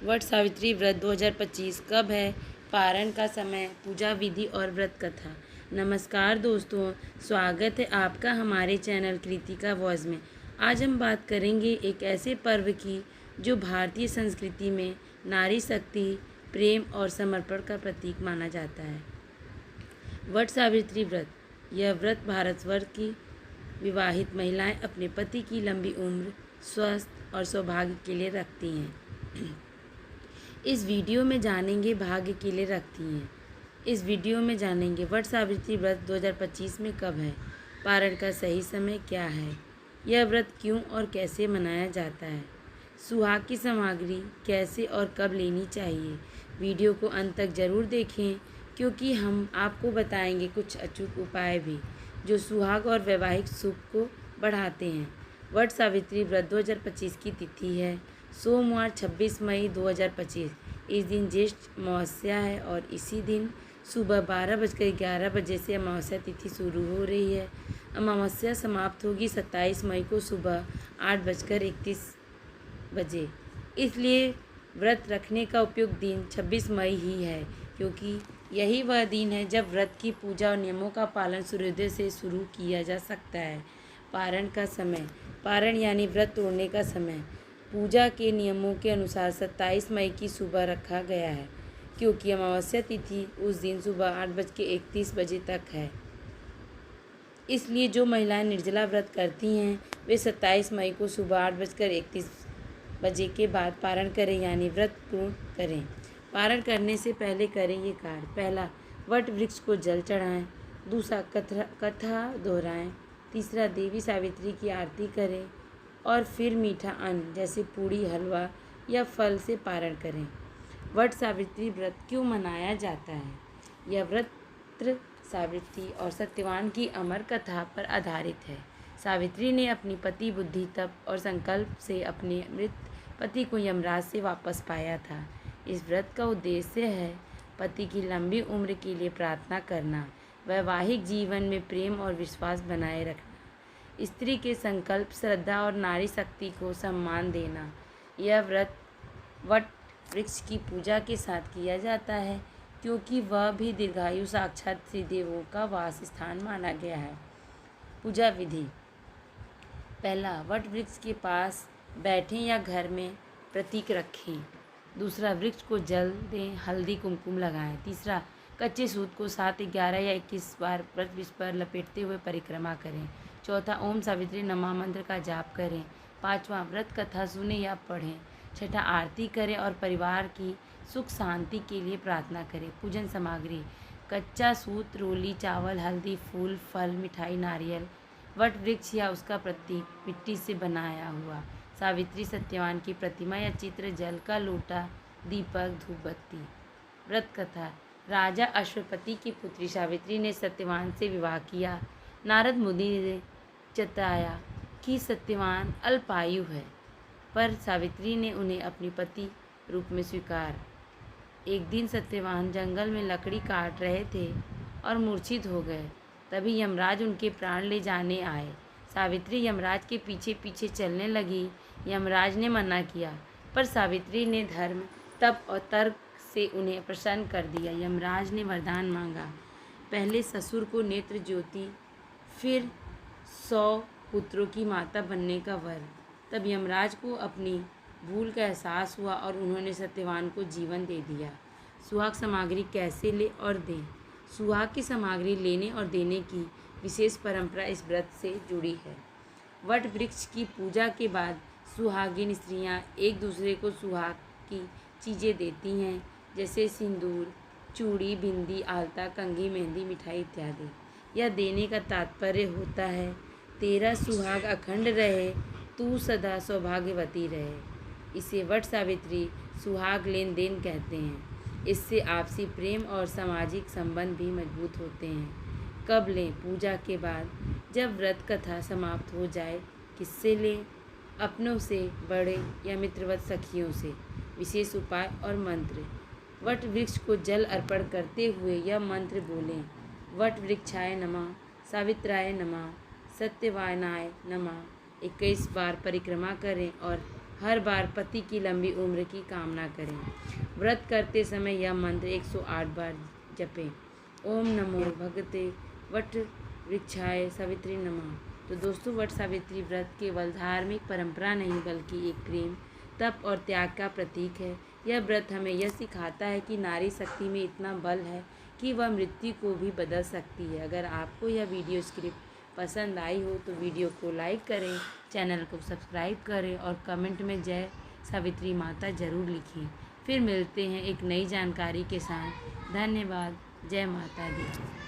वट सावित्री व्रत 2025 कब है? पारण का समय, पूजा विधि और व्रत कथा। नमस्कार दोस्तों, स्वागत है आपका हमारे चैनल कृतिका वॉइस में। आज हम बात करेंगे एक ऐसे पर्व की जो भारतीय संस्कृति में नारी शक्ति, प्रेम और समर्पण का प्रतीक माना जाता है। वट सावित्री व्रत। यह व्रत भारतवर्ष की विवाहित महिलाएं अपने पति की लंबी उम्र, स्वस्थ और सौभाग्य के लिए रखती हैं। इस वीडियो में जानेंगे वट सावित्री व्रत 2025 में कब है, पारण का सही समय क्या है, यह व्रत क्यों और कैसे मनाया जाता है, सुहाग की सामग्री कैसे और कब लेनी चाहिए। वीडियो को अंत तक जरूर देखें क्योंकि हम आपको बताएंगे कुछ अचूक उपाय भी जो सुहाग और वैवाहिक सुख को बढ़ाते हैं। वट सावित्री व्रत 2025 की तिथि है सोमवार 26 मई 2025। इस दिन ज्येष्ठ अमावस्या है और इसी दिन सुबह 12:11 से अमावस्या तिथि शुरू हो रही है। अमावस्या समाप्त होगी 27 मई को सुबह 8:31। इसलिए व्रत रखने का उपयुक्त दिन 26 मई ही है क्योंकि यही वह दिन है जब व्रत की पूजा और नियमों का पालन सूर्योदय से शुरू किया जा सकता है। पारण का समय। पारण यानी व्रत तोड़ने का समय पूजा के नियमों के अनुसार 27 मई की सुबह रखा गया है क्योंकि अमावस्या तिथि उस दिन सुबह 8:31 तक है। इसलिए जो महिलाएं निर्जला व्रत करती हैं वे 27 मई को सुबह 8:31 के बाद पारण करें यानी व्रत पूर्ण करें। पारण करने से पहले करें ये कार्य। पहला, वट वृक्ष को जल चढ़ाएं। दूसरा, कथा दोहराएं। तीसरा, देवी सावित्री की आरती करें और फिर मीठा अन्न जैसे पूड़ी, हलवा या फल से पारण करें। वट सावित्री व्रत क्यों मनाया जाता है? यह व्रत सावित्री और सत्यवान की अमर कथा पर आधारित है। सावित्री ने अपनी पति बुद्धि, तप और संकल्प से अपने मृत पति को यमराज से वापस पाया था। इस व्रत का उद्देश्य है पति की लंबी उम्र के लिए प्रार्थना करना, वैवाहिक जीवन में प्रेम और विश्वास बनाए रखना, स्त्री के संकल्प, श्रद्धा और नारी शक्ति को सम्मान देना। यह व्रत वट वृक्ष की पूजा के साथ किया जाता है क्योंकि वह भी दीर्घायु साक्षात त्रिदेवों का वास स्थान माना गया है। पूजा विधि। पहला, वट वृक्ष के पास बैठें या घर में प्रतीक रखें। दूसरा, वृक्ष को जल दें, हल्दी कुमकुम लगाएं। तीसरा, कच्चे सूत को 7, 11 या 21 बार वट वृक्ष पर लपेटते हुए परिक्रमा करें। चौथा, ओम सावित्री नमः मंत्र का जाप करें। पाँचवा, व्रत कथा सुने या पढ़ें। छठा, आरती करें और परिवार की सुख शांति के लिए प्रार्थना करें। पूजन सामग्री। कच्चा सूत, रोली, चावल, हल्दी, फूल, फल, मिठाई, नारियल, वट वृक्ष या उसका प्रतीक, मिट्टी से बनाया हुआ सावित्री सत्यवान की प्रतिमा या चित्र, जल का लोटा, दीपक, धूपबत्ती। व्रत कथा। राजा अश्वपति की पुत्री सावित्री ने सत्यवान से विवाह किया। नारद मुनि ने चताया कि सत्यवान अल्पायु है, पर सावित्री ने उन्हें अपनी पति रूप में स्वीकार। एक दिन सत्यवान जंगल में लकड़ी काट रहे थे और मूर्छित हो गए। तभी यमराज उनके प्राण ले जाने आए। सावित्री यमराज के पीछे पीछे चलने लगी। यमराज ने मना किया, पर सावित्री ने धर्म, तप और तर्क से उन्हें प्रसन्न कर दिया। यमराज ने वरदान मांगा, पहले ससुर को नेत्र ज्योति, फिर 100 पुत्रों की माता बनने का वर। तब यमराज को अपनी भूल का एहसास हुआ और उन्होंने सत्यवान को जीवन दे दिया। सुहाग सामग्री कैसे ले और दें? सुहाग की सामग्री लेने और देने की विशेष परंपरा इस व्रत से जुड़ी है। वट वृक्ष की पूजा के बाद सुहागिन स्त्रियां एक दूसरे को सुहाग की चीज़ें देती हैं जैसे सिंदूर, चूड़ी, बिंदी, आलता, कंघी, मेहंदी, मिठाई इत्यादि। यह देने का तात्पर्य होता है, तेरा सुहाग अखंड रहे, तू सदा सौभाग्यवती रहे। इसे वट सावित्री सुहाग लेन देन कहते हैं। इससे आपसी प्रेम और सामाजिक संबंध भी मजबूत होते हैं। कब लें? पूजा के बाद, जब व्रत कथा समाप्त हो जाए। किससे लें? अपनों से, बड़े या मित्रवत सखियों से। विशेष उपाय और मंत्र। वट वृक्ष को जल अर्पण करते हुए यह मंत्र बोलें, वट वृक्षाय नमः, सावित्राय नमः, सत्यवानाय नमः। 21 बार परिक्रमा करें और हर बार पति की लंबी उम्र की कामना करें। व्रत करते समय यह मंत्र 108 बार जपें। ओम नमो भगवते वट वृक्षाय सावित्री नमः। तो दोस्तों, वट सावित्री व्रत केवल धार्मिक परंपरा नहीं बल्कि एक प्रेम, तप और त्याग का प्रतीक है। यह व्रत हमें यह सिखाता है कि नारी शक्ति में इतना बल है कि वह मृत्यु को भी बदल सकती है। अगर आपको यह वीडियो स्क्रिप्ट पसंद आई हो तो वीडियो को लाइक करें, चैनल को सब्सक्राइब करें और कमेंट में जय सावित्री माता जरूर लिखें। फिर मिलते हैं एक नई जानकारी के साथ। धन्यवाद। जय माता दी।